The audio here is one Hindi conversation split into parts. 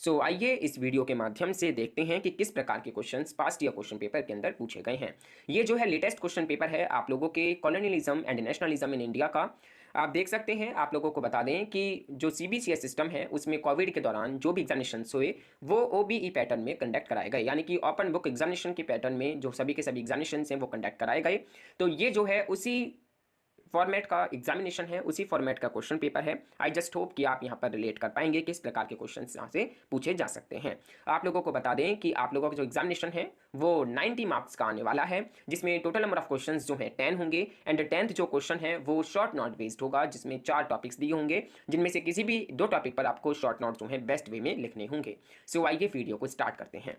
आइए इस वीडियो के माध्यम से देखते हैं कि किस प्रकार के questions past year question paper के अंदर पूछे गए हैं। ये जो है लेटेस्ट क्वेश्चन पेपर है आप लोगों के colonialism and nationalism in India का। आप देख सकते हैं, आप लोगों को बता दें कि जो सीबीसीएस सिस्टम है उसमें कोविड के दौरान जो भी एग्जामिनेशन हुए वो ओबीई पैटर्न में कंडक्ट कराए गए, यानी कि ओपन बुक एग्जामिनेशन के पैटर्न में जो सभी के सभी एग्जामिनेशन हैं वो कंडक्ट कराए गए। तो ये जो है उसी फॉर्मेट का एग्जामिनेशन है, उसी फॉर्मेट का क्वेश्चन पेपर है। आई जस्ट होप कि आप यहाँ पर रिलेट कर पाएंगे किस प्रकार के क्वेश्चन यहाँ से पूछे जा सकते हैं। आप लोगों को बता दें कि आप लोगों का जो एग्जामिनेशन है वो 90 मार्क्स का आने वाला है, जिसमें टोटल नंबर ऑफ क्वेश्चन जो है 10 होंगे। एंड 10th जो क्वेश्चन है वो शॉर्ट नोट बेस्ड होगा, जिसमें 4 टॉपिक्स दिए होंगे, जिनमें से किसी भी 2 टॉपिक पर आपको शॉर्ट नोट जो है बेस्ट वे में लिखने होंगे। आइए वीडियो को स्टार्ट करते हैं।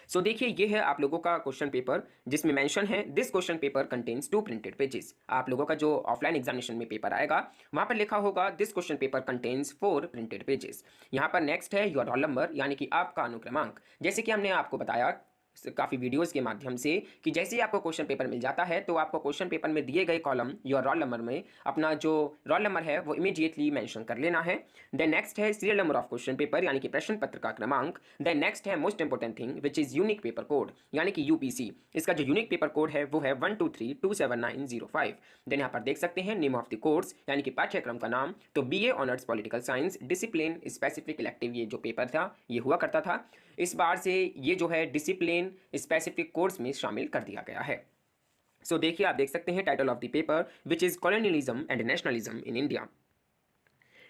देखिए ये है आप लोगों का क्वेश्चन पेपर, जिसमें मेंशन है this question paper contains 2 printed pages. आप लोगों का जो ऑफलाइन एग्जामिनेशन में पेपर आएगा वहां पर लिखा होगा this question paper contains 4 printed pages. यहां पर नेक्स्ट है योर रोल नंबर, यानी कि आपका अनुक्रमांक। जैसे कि हमने आपको बताया काफ़ी वीडियोस के माध्यम से कि जैसे ही आपको क्वेश्चन पेपर मिल जाता है तो आपको क्वेश्चन पेपर में दिए गए कॉलम योर रोल नंबर में अपना जो रोल नंबर है वो इमीडिएटली मेंशन कर लेना है। देन नेक्स्ट है serial number of question paper, यानी कि प्रश्न पत्र का क्रमांक। देन नेक्स्ट है most important thing which is unique paper code, यानी कि यूपीसी। इसका जो यूनिक पेपर कोड है वो है 1232790 देन यहाँ पर देख सकते हैं नेम ऑफ द कोर्स, यानी कि पाठ्यक्रम का नाम। तो BA honours political science discipline specific elective ये जो पेपर था ये हुआ करता था, इस बार से ये जो है डिसिप्लिन स्पेसिफिक कोर्स में शामिल कर दिया गया है। देखिए आप देख सकते हैं title of the paper which is colonialism and nationalism in India.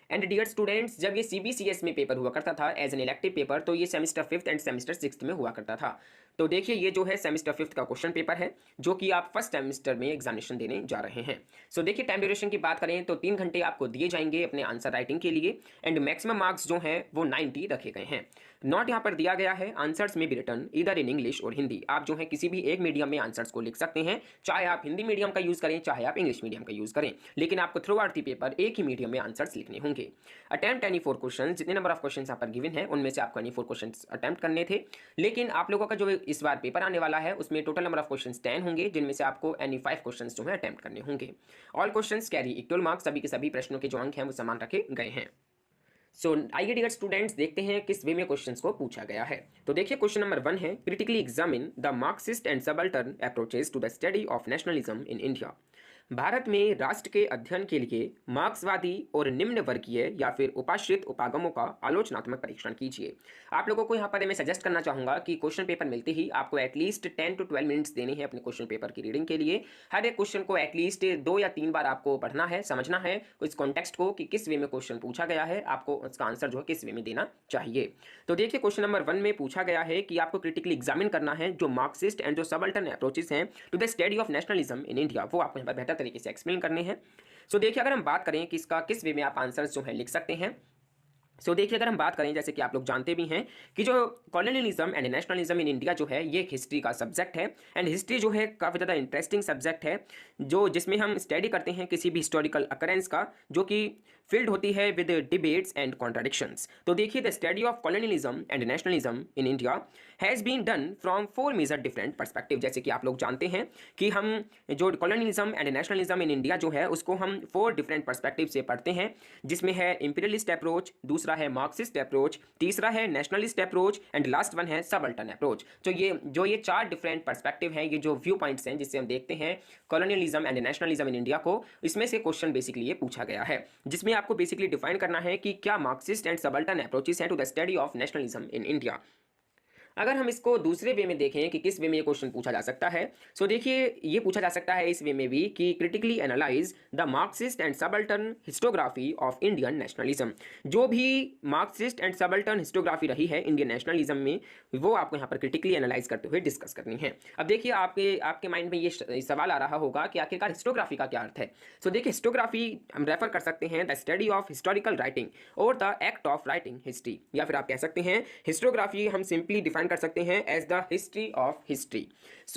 And dear students, जब ये सीबीसीएस में पेपर हुआ करता था एज एन इलेक्टिव पेपर तो ये semester 5th end semester 6th में हुआ करता था। तो देखिए ये जो है सेमेस्टर 5th का क्वेश्चन पेपर है जो कि आप फर्स्ट सेमेस्टर में एग्जामिनेशन देने जा रहे हैं। देखिए टाइम ड्यूरेशन की बात करें तो 3 घंटे आपको दिए जाएंगे अपने आंसर राइटिंग के लिए। एंड मैक्सिमम मार्क्स जो हैं वो 90 रखे गए हैं। नोट यहाँ पर दिया गया है आंसर्स में भी रिटर्न इधर इन इंग्लिश और हिंदी। आप जो है किसी भी एक मीडियम में आंसर्स को लिख सकते हैं, चाहे आप हिंदी मीडियम का यूज करें चाहे आप इंग्लिश मीडियम का यूज करें, लेकिन आपको थ्रू आउट द पेपर एक ही मीडियम में आंसर्स लिखने होंगे। अटेम्प्ट एनी 4 क्वेश्चन, जितने नंबर ऑफ क्वेश्चन यहाँ पर गिवन है उनमें से आपको एनी 4 क्वेश्चन अटेम्प्ट करने थे। लेकिन आप लोगों का जो इस बार पेपर आने वाला है उसमें टोटल नंबर ऑफ क्वेश्चन 10 होंगे, जिनमें से आपको एनी 5 क्वेश्चन जो है अटेम्प्ट करने होंगे। All question carry equal marks, सभी के सभी प्रश्नों के जो अंक हैं वो समान रखे गए हैं। आइए डियर स्टूडेंट्स देखते हैं किस वे में क्वेश्चंस को पूछा गया है। तो देखिए क्वेश्चन नंबर 1 है critically examine the Marxist and subaltern approaches to the study of nationalism in India. Bharat में राष्ट्र के अध्ययन के लिए मार्क्सवादी और निम्न वर्गीय या फिर उपाश्रित उपागमों का आलोचनात्मक परीक्षण कीजिए। आप लोगों को यहाँ पर मैं सजेस्ट करना चाहूँगा कि क्वेश्चन पेपर मिलते ही आपको एटलीस्ट 10 to 12 मिनट्स देने हैं अपने क्वेश्चन पेपर की रीडिंग के लिए। हर एक क्वेश्चन को एटलीस्ट 2 या 3 बार आपको पढ़ना है, समझना है इस कॉन्टेक्स्ट को कि किस वे में क्वेश्चन पूछा गया है, आपको उसका आंसर जो है किस वे में देना चाहिए। तो देखिए क्वेश्चन नंबर 1 में पूछा गया है कि आपको क्रिटिकली एग्जामिन करना है जो मार्क्सिस्ट एंड जो सबल्टर्न अप्रोचेस हैं to the study of nationalism in India, वो आपको यहाँ पर बेहतर तरीके से एक्सप्लेन करने हैं। देखिए अगर हम बात करें कि इसका किस वे में आप आंसर्स जो है लिख सकते हैं। देखिए अगर हम बात करें, जैसे कि आप लोग जानते भी हैं कि जो colonialism and nationalism in India जो है ये एक हिस्ट्री का सब्जेक्ट है। एंड हिस्ट्री जो है काफ़ी ज़्यादा इंटरेस्टिंग सब्जेक्ट है, जो जिसमें हम स्टडी करते हैं किसी भी हिस्टोरिकल अकरेंस का, जो कि फील्ड होती है विद डिबेट्स एंड कॉन्ट्राडिक्शंस। तो देखिए the study of colonialism and nationalism in India has been done from 4 major different perspective. जैसे कि आप लोग जानते हैं कि हम जो colonialism and nationalism in India जो है उसको हम 4 डिफरेंट पर्सपेक्टिव से पढ़ते हैं, जिसमें है इंपीरियलिस्ट अप्रोच, दूसरा है मार्क्सिस्ट अप्रोच, तीसरा है nationalist approach and last one है सबल्टर्न अप्रोच। तो ये 4 डिफरेंट पर्सपेक्टिव हैं, ये जो व्यू पॉइंट्स हैं जिससे हम देखते हैं colonialism and nationalism in India को, इसमें से क्वेश्चन बेसिकली ये पूछा गया है, जिसमें आपको बेसिकली डिफाइन करना है कि क्या मार्क्सिस्ट एंड सबल्टर्न अप्रोचेस हैं to the study of nationalism in India. अगर हम इसको दूसरे वे में देखें कि किस वे में ये क्वेश्चन पूछा जा सकता है, देखिए ये पूछा जा सकता है इस वे में भी कि critically analyse the Marxist and subaltern historiography of Indian nationalism. जो भी मार्क्सिस्ट एंड सबल्टर्न हिस्टोग्राफी रही है इंडियन नेशनलिज्म में, वो आपको यहाँ पर क्रिटिकली एनालाइज करते हुए डिस्कस करनी है। अब देखिए आपके माइंड में ये सवाल आ रहा होगा कि आखिरकार हिस्टोग्राफी का क्या अर्थ है। देखिए हिस्टोग्राफी हम रेफर कर सकते हैं the study of historical writing और the act of writing history, या फिर आप कह सकते हैं हिस्टोग्राफी हम सिंपली डिफाइन कर सकते हैं as the history of history.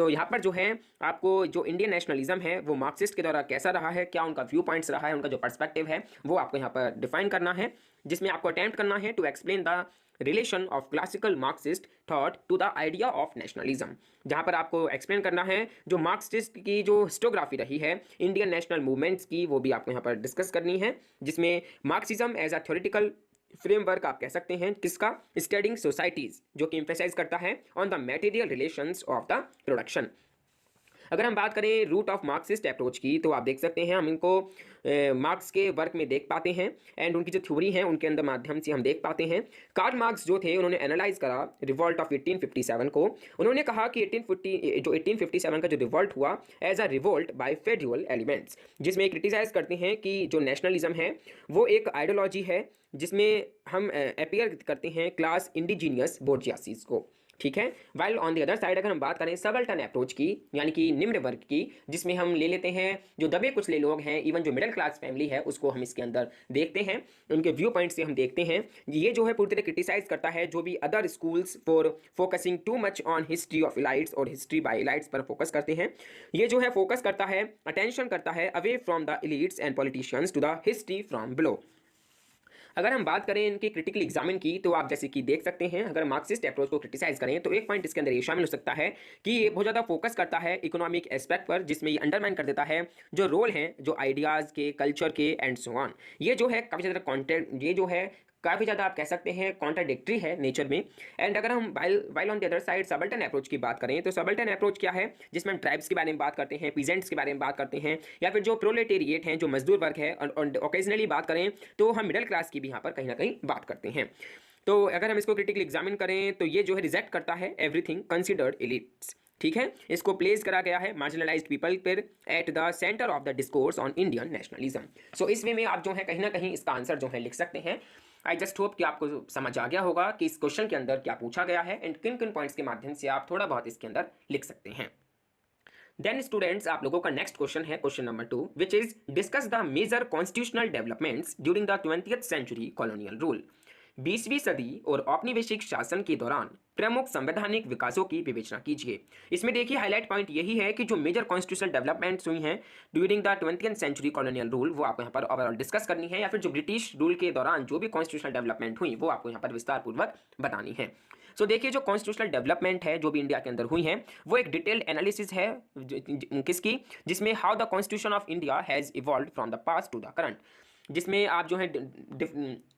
यहाँ पर जो है आपको जो इंडियन नेशनलिज्म है वो मार्क्सिस्ट के द्वारा कैसा रहा है, क्या उनका व्यू पॉइंट्स रहा है, उनका जो पर्सपेक्टिव है वो आपको यहाँ पर डिफाइन करना है, जिसमें आपको अटेम्प्ट करना है to explain the relation of classical Marxist thought to the idea of nationalism. जहाँ पर आपको एक्सप्लेन करना है जो मार्क्सिस्ट की जो हिस्टोग्राफी रही है इंडियन नेशनल मूवमेंट्स की, वो भी आपको यहाँ पर डिस्कस करनी है, जिसमें Marxism as a theoretical framework आप कह सकते हैं किसका, स्टडिंग सोसाइटीज, जो कि एम्फेसाइज करता है on the material relations of the production. अगर हम बात करें रूट ऑफ मार्क्सिस्ट अप्रोच की, तो आप देख सकते हैं हम इनको मार्क्स के वर्क में देख पाते हैं एंड उनकी जो थ्योरी है उनके अंदर माध्यम से हम देख पाते हैं। कार्ल मार्क्स जो थे उन्होंने एनालाइज करा रिवॉल्ट ऑफ 1857 को। उन्होंने कहा कि 1857 का जो रिवॉल्ट हुआ as a revolt by feudal elements, जिसमें क्रिटिसाइज करते हैं कि जो नेशनलिज्म है वो एक आइडियोलॉजी है जिसमें हम अपियर करते हैं क्लास इंडिजीनियस बोर्जियासीज को, ठीक है। While on the other side अगर हम बात करें सबल्टन अप्रोच की, यानी कि निम्न वर्ग की, जिसमें हम ले लेते हैं जो दबे कुचले लोग हैं, इवन जो मिडिल क्लास फैमिली है उसको हम इसके अंदर देखते हैं, उनके व्यू पॉइंट से हम देखते हैं। ये जो है पूरी तरह क्रिटिसाइज करता है जो भी other schools for focusing too much on history of elites और हिस्ट्री बाय इलाइट्स पर फोकस करते हैं। ये जो है फोकस करता है, अटेंशन करता है away from the elites and politicians to the history from below. अगर हम बात करें इनकी क्रिटिकल एग्जामिन की, तो आप जैसे कि देख सकते हैं अगर मार्क्सिस्ट अप्रोच को क्रिटिसाइज करें तो एक पॉइंट इसके अंदर ये शामिल हो सकता है कि ये बहुत ज़्यादा फोकस करता है इकोनॉमिक एस्पेक्ट पर, जिसमें ये अंडरमाइन कर देता है जो रोल है जो आइडियाज़ के, कल्चर के एंड सो ऑन। ये जो है काफ़ी ज़्यादा कॉन्टेंट, ये जो है काफ़ी ज़्यादा आप कह सकते हैं कॉन्ट्राडिक्टरी है नेचर में। एंड अगर हम while on the other side subaltern approach की बात करें, तो सबल्टन अप्रोच क्या है, जिसमें हम ट्राइब्स के बारे में बात करते हैं, पीजेंट्स के बारे में बात करते हैं, या फिर जो प्रोलेटेरिएट हैं, जो मजदूर वर्ग है, और ओकेजनली बात करें तो हम मिडिल क्लास की भी यहाँ पर कहीं ना कहीं बात करते हैं। तो अगर हम इसको क्रिटिकली एग्जामिन करें तो ये जो है रिजेक्ट करता है एवरीथिंग कंसिडर्ड एलिट्स, ठीक है। इसको प्लेस करा गया है मार्जिनलाइज्ड पीपल पर at the centre of the discourse on Indian nationalism. So इस वे में आप जो है कहीं ना कहीं इसका आंसर जो है लिख सकते हैं। आई जस्ट होप कि आपको समझ आ गया होगा कि इस क्वेश्चन के अंदर क्या पूछा गया है एंड किन किन पॉइंट्स के माध्यम से आप थोड़ा बहुत इसके अंदर लिख सकते हैं। देन स्टूडेंट्स, आप लोगों का नेक्स्ट क्वेश्चन है question number 2, which is discuss the major constitutional developments during the 20th century colonial rule. 20वीं सदी और औपनिवेशिक शासन के दौरान प्रमुख संवैधानिक विकासों की विवेचना कीजिए। इसमें देखिए हाईलाइट पॉइंट यही है कि जो मेजर कॉन्स्टिट्यूशनल डेवलपमेंट्स हुई हैं during the 20th century colonial rule, वो आपको यहाँ पर ओवरऑल डिस्कस करनी है, या फिर जो ब्रिटिश रूल के दौरान जो भी कॉन्स्टिट्यूशनल डेवलपमेंट हुई वो आपको यहाँ पर विस्तार पूर्वक बतानी है। सो देखिए जो कॉन्स्टिट्यूशनल डेवलपमेंट है जो भी इंडिया के अंदर हुई है वो एक डिटेल्ड एनालिसिस है किसकी, जिसमें how the constitution of India has evolve from the past to the current, जिसमें आप जो है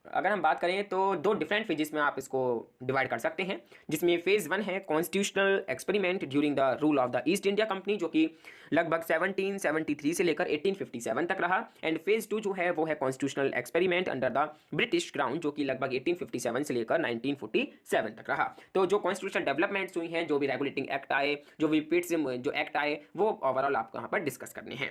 अगर हम बात करें तो दो डिफरेंट फेजेस में आप इसको डिवाइड कर सकते हैं, जिसमें फेज 1 है constitutional experiment during the rule of the east India company, जो कि लगभग 1773 से लेकर 1857 तक रहा। एंड फेज 2 जो है वो है constitutional experiment under the British crown, जो कि लगभग 1857 से लेकर 1947 तक रहा। तो जो कॉन्स्टिट्यूशनल डेवलपमेंट्स हुई हैं, जो भी रेगुलेटिंग एक्ट आए, जो भी पिट्स जो एक्ट आए, वो ओवरऑल आपको यहाँ पर डिस्कस करने हैं।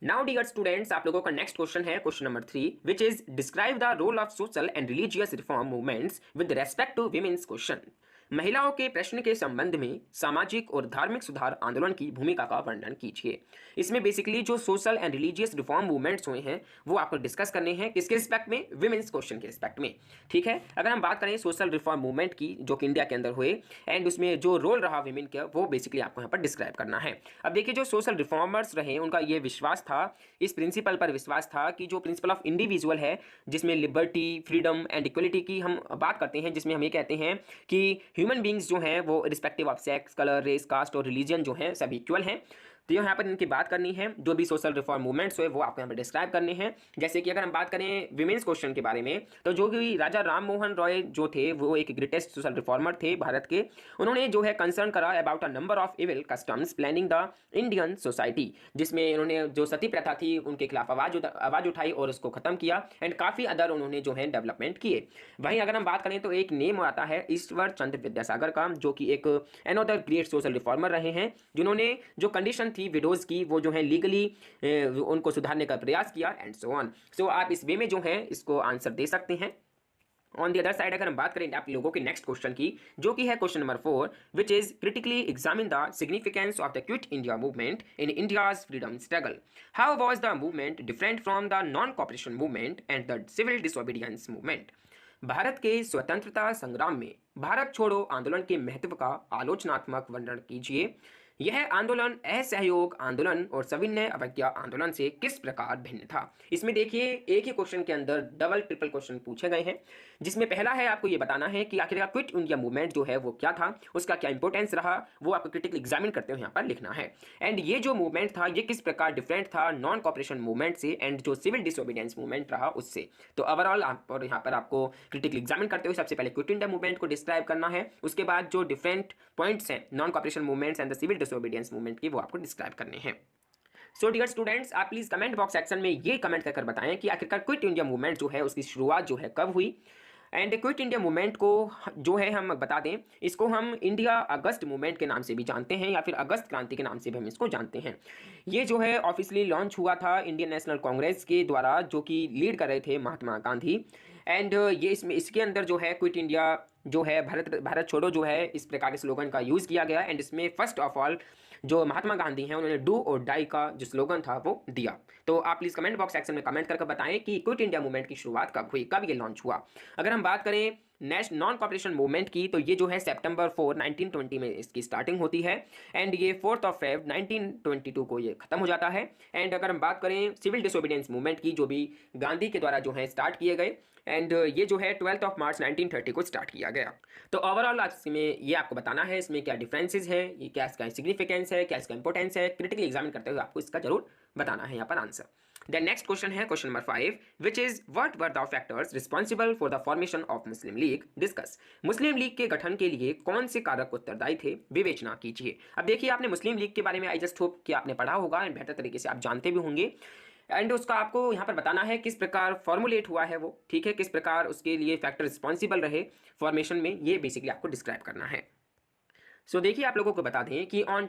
नाउ डियर स्टूडेंट्स, आप लोगों का नेक्स्ट क्वेश्चन है question number 3, which is describe the role of social and religious reform movements with respect to women's question. महिलाओं के प्रश्न के संबंध में सामाजिक और धार्मिक सुधार आंदोलन की भूमिका का वर्णन कीजिए। इसमें बेसिकली जो social and religious reform movements हुए हैं वो आपको डिस्कस करने हैं, किसके रिस्पेक्ट में, विमेन्स क्वेश्चन के रिस्पेक्ट में, ठीक है। अगर हम बात करें सोशल रिफॉर्म मूवमेंट की जो कि इंडिया के अंदर हुए एंड उसमें जो रोल रहा विमेन का, वो बेसिकली आपको यहाँ पर डिस्क्राइब करना है। अब देखिए जो सोशल रिफॉर्मर्स रहे उनका ये विश्वास था, इस प्रिंसिपल पर विश्वास था कि जो प्रिंसिपल ऑफ इंडिविजुअल है, जिसमें लिबर्टी, फ्रीडम एंड इक्वलिटी की हम बात करते हैं, जिसमें हम ये कहते हैं कि ह्यूमन बींग्स जो हैं वो respective of sex, colour, race, caste और रिलीजन जो हैं सभी इक्वल हैं। तो यहाँ पर इनकी बात करनी है, जो भी सोशल रिफॉर्म मूवमेंट्स हुए वो आपको यहाँ पर डिस्क्राइब करने हैं। जैसे कि अगर हम बात करें विमेंस क्वेश्चन के बारे में, तो जो कि राजा राम मोहन रॉय जो थे वो एक ग्रेटेस्ट सोशल रिफॉर्मर थे भारत के। उन्होंने जो है कंसर्न करा about a number of evil customs planning the Indian society, जिसमें उन्होंने जो सती प्रथा थी उनके खिलाफ आवाज़ उठाई और उसको ख़त्म किया एंड काफ़ी अदर उन्होंने जो है डेवलपमेंट किए। वहीं अगर हम बात करें तो एक नेम आता है ईश्वर चंद्र विद्यासागर का, जो कि एक अनदर ग्रेट सोशल रिफॉर्मर रहे हैं, जिन्होंने जो कंडीशन थी विडोज़ की वो जो है लीगली उनको सुधारने का प्रयास किया एंड सो ऑन। सो आप इस वे में जो है इसको आंसर दे सकते हैं। ऑन दी अदर साइड अगर हम बात करें आप लोगों के नेक्स्ट क्वेश्चन की, जो कि है question number 4, which is critically examine the significance of the quit India movement in India's freedom struggle. How was the movement different from the non cooperation movement and the civil disobedience movement. Bharat के स्वतंत्रता संग्राम में भारत छोड़ो आंदोलन के महत्व का आलोचनात्मक वर्णन कीजिए। यह आंदोलन असहयोग आंदोलन और सविनय अवज्ञा आंदोलन से किस प्रकार भिन्न था। इसमें देखिए एक ही क्वेश्चन के अंदर डबल ट्रिपल क्वेश्चन पूछे गए हैं, जिसमें पहला है आपको ये बताना है कि आखिरकार क्विट इंडिया मूवमेंट जो है वो क्या था, उसका क्या इंपॉर्टेंस रहा, वो आपको क्रिटिकली एग्जामिन करते हुए यहाँ पर लिखना है। एंड ये जो मूवमेंट था ये किस प्रकार डिफरेंट था नॉन कॉपरेशन मूवमेंट से एंड जो सिविल डिसोबीडियंस मूवमेंट रहा उससे। तो ओवरऑल और यहाँ पर आपको क्रिटिकली एग्जामिन करते हुए सबसे पहले क्विट इंडिया मूवमेंट को डिस्क्राइब करना है, उसके बाद जो डिफरेंट पॉइंट्स हैं non cooperation movements and the civil disobedience movement की वो आपको डिस्क्राइब करने हैं। सो डियर स्टूडेंट्स, आप प्लीज कमेंट बॉक्स सेक्शन में ये कमेंट कर बताएं कि आखिरकार क्विट इंडिया मूवमेंट जो है उसकी शुरुआत जो है कब हुई। एंड क्विट इंडिया मूवमेंट को जो है हम बता दें, इसको हम इंडिया अगस्त मूवमेंट के नाम से भी जानते हैं या फिर अगस्त क्रांति के नाम से भी हम इसको जानते हैं। ये जो है ऑफिशियली लॉन्च हुआ था इंडियन नेशनल कांग्रेस के द्वारा, जो कि लीड कर रहे थे महात्मा गांधी। एंड ये इसके अंदर जो है क्विट इंडिया जो है भारत छोड़ो जो है इस प्रकार के स्लोगन का यूज़ किया गया। एंड इसमें फर्स्ट ऑफ ऑल जो महात्मा गांधी हैं उन्होंने डू और डाई का जो स्लोगन था वो दिया। तो आप प्लीज़ कमेंट बॉक्स सेक्शन में कमेंट करके बताएं कि क्विट इंडिया मूवमेंट की शुरुआत कब हुई, कब ये लॉन्च हुआ। अगर हम बात करें नॉन कॉपरेशन मूवमेंट की तो ये जो है सितंबर 4 1920 में इसकी स्टार्टिंग होती है एंड ये 4 फेब 1922 को ये खत्म हो जाता है। एंड अगर हम बात करें सिविल डिसोबीडियंस मूवमेंट की, जो भी गांधी के द्वारा जो है स्टार्ट किए गए, एंड ये जो है 12 मार्च 1930 को स्टार्ट किया गया। तो ओवरऑल इसमें ये आपको बताना है इसमें क्या डिफरेंसेस है, ये क्या इसका सिग्निफिकेंस है, क्या इसका इंपॉर्टेंस है, क्रिटिकली एग्जामिन करते हुए आपको इसका जरूर बताना है यहाँ पर आंसर। देन नेक्स्ट क्वेश्चन है question number 5, which is what were the factors responsible for the formation of Muslim league, discuss. Muslim league के गठन के लिए कौन से कारक उत्तरदायी थे, विवेचना कीजिए। अब देखिए आपने मुस्लिम लीग के बारे में आई जस्ट होप कि आपने पढ़ा होगा एंड बेहतर तरीके से आप जानते भी होंगे। एंड उसका आपको यहाँ पर बताना है किस प्रकार फॉर्मुलेट हुआ है वो, ठीक है, किस प्रकार उसके लिए फैक्टर रिस्पॉन्सिबल रहे फॉर्मेशन में, ये बेसिकली आपको डिस्क्राइब करना है। सो देखिए आप लोगों को बता दें कि on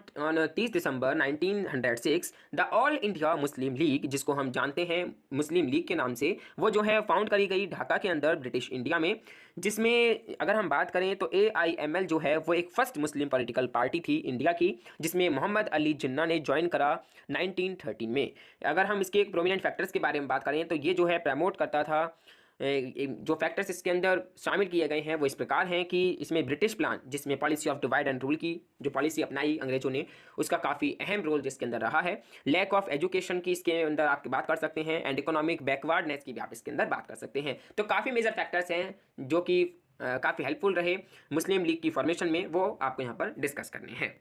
30 December 1906 the all India Muslim league, जिसको हम जानते हैं मुस्लिम लीग के नाम से, वो जो है फाउंड करी गई ढाका के अंदर ब्रिटिश इंडिया में। जिसमें अगर हम बात करें तो AIML जो है वो एक फर्स्ट मुस्लिम पॉलिटिकल पार्टी थी इंडिया की, जिसमें मोहम्मद अली जिन्ना ने ज्वाइन करा 1913 में। अगर हम इसके एक प्रोमिनेंट फैक्टर्स के बारे में बात करें तो ये जो है प्रमोट करता था, जो फैक्टर्स इसके अंदर शामिल किए गए हैं वो इस प्रकार हैं कि इसमें ब्रिटिश प्लान, जिसमें policy of divide and rule की जो पॉलिसी अपनाई अंग्रेजों ने, उसका काफ़ी अहम रोल जिसके अंदर रहा है। लैक ऑफ एजुकेशन की इसके अंदर आप बात कर सकते हैं एंड इकोनॉमिक बैकवर्डनेस की भी आप इसके अंदर बात कर सकते हैं। तो काफ़ी मेजर फैक्टर्स हैं जो कि काफ़ी हेल्पफुल रहे मुस्लिम लीग की फॉर्मेशन में, वो आपको यहाँ पर डिस्कस करने हैं।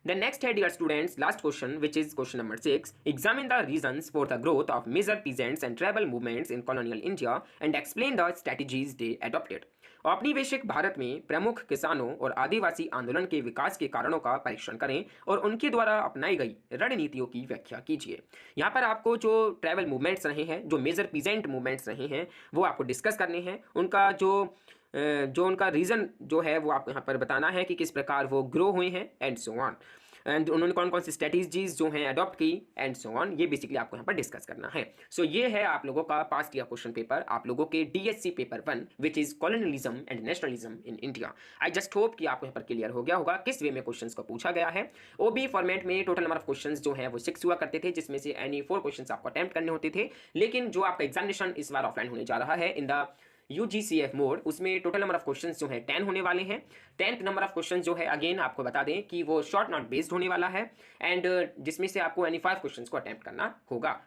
The next है dear students, last question which is question number 6. Examine the reasons for the growth of major peasants and tribal movements in colonial India and explain the strategies they adopted. औपनिवेशिक भारत में प्रमुख किसानों और आदिवासी आंदोलन के विकास के कारणों का परीक्षण करें और उनके द्वारा अपनाई गई रणनीतियों की व्याख्या कीजिए। यहाँ पर आपको जो ट्राइबल मूवमेंट्स रहे हैं, जो मेजर पीजेंट मूवमेंट्स रहे हैं, वो आपको डिस्कस करने हैं। उनका जो उनका रीज़न जो है वो आपको यहाँ पर बताना है कि किस प्रकार वो ग्रो हुए हैं एंड सो ऑन, एंड उन्होंने कौन कौन सी स्ट्रेटजीज जो हैं अडॉप्ट की एंड सो ऑन, ये बेसिकली आपको यहाँ पर डिस्कस करना है। सो ये है आप लोगों का पास्ट ईयर क्वेश्चन पेपर, आप लोगों के DSC paper 1 which is colonialism and nationalism in India. I just hope कि आपको यहाँ पर क्लियर हो गया होगा किस वे में क्वेश्चन को पूछा गया है। OB फॉर्मेट में टोटल नंबर ऑफ क्वेश्चन जो है वो 6 हुआ करते थे, जिसमें से एनी 4 क्वेश्चन आपको अटेम्प्ट करने होते थे। लेकिन जो आपका एग्जामिनेशन इस बार ऑफलाइन होने जा रहा है इन द UGCF मोड, उसमें टोटल नंबर ऑफ क्वेश्चंस जो है 10 होने वाले हैं। 10th नंबर ऑफ क्वेश्चंस जो है अगेन आपको बता दें कि वो शॉर्ट नॉट बेस्ड होने वाला है एंड जिसमें से आपको एनी 5 क्वेश्चंस को अटेम्प्ट करना होगा।